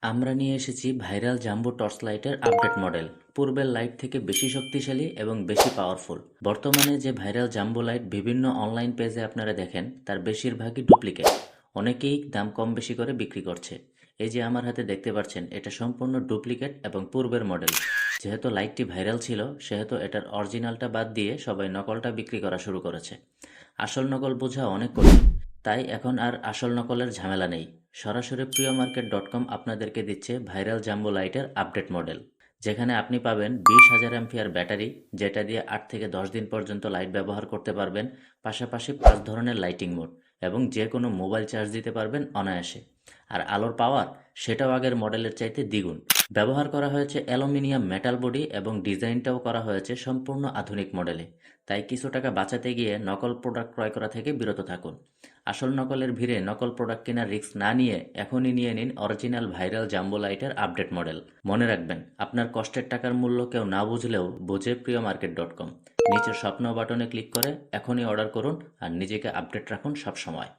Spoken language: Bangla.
আমরা নিয়ে এসেছি ভাইরাল জাম্বো টর্চ লাইটের আপডেট মডেল। পূর্বের লাইট থেকে বেশি শক্তিশালী এবং বেশি পাওয়ারফুল। বর্তমানে যে ভাইরাল জাম্বো লাইট বিভিন্ন অনলাইন পেজে আপনারা দেখেন তার বেশিরভাগই ডুপ্লিকেট। অনেকেই দাম কম বেশি করে বিক্রি করছে। এই যে আমার হাতে দেখতে পাচ্ছেন এটা সম্পূর্ণ ডুপ্লিকেট এবং পূর্বের মডেল। যেহেতু লাইটটি ভাইরাল ছিল সেহেতু এটার অরিজিনালটা বাদ দিয়ে সবাই নকলটা বিক্রি করা শুরু করেছে। আসল নকল বোঝা অনেক কঠিন, তাই এখন আর আসল নকলের ঝামেলা নেই। সরাসরি প্রিয়মার্কেট.কম আপনাদেরকে দিচ্ছে ভাইরাল জাম্বো লাইটের আপডেট মডেল, যেখানে আপনি পাবেন 20,000 অ্যাম্পিয়ার ব্যাটারি, যেটা দিয়ে 8 থেকে 10 দিন পর্যন্ত লাইট ব্যবহার করতে পারবেন। পাশাপাশি 5 ধরনের লাইটিং মোড এবং যে কোনো মোবাইল চার্জ দিতে পারবেন অনায়াসে। আর আলোর পাওয়ার সেটাও আগের মডেলের চাইতে দ্বিগুণ। ব্যবহার করা হয়েছে অ্যালুমিনিয়াম মেটাল বডি এবং ডিজাইনটাও করা হয়েছে সম্পূর্ণ আধুনিক মডেলে। তাই কিছু টাকা বাঁচাতে গিয়ে নকল প্রোডাক্ট ক্রয় করা থেকে বিরত থাকুন। আসল নকলের ভিড়ে নকল প্রোডাক্ট কেনার রিস্ক না নিয়ে এখনই নিয়ে নিন অরিজিনাল ভাইরাল জাম্বো লাইটের আপডেট মডেল। মনে রাখবেন, আপনার কষ্টের টাকার মূল্য কেউ না বুঝলেও বোঝে প্রিয়মার্কেট.কম। নিচের স্বপ্ন বাটনে ক্লিক করে এখনই অর্ডার করুন আর নিজেকে আপডেট রাখুন সবসময়।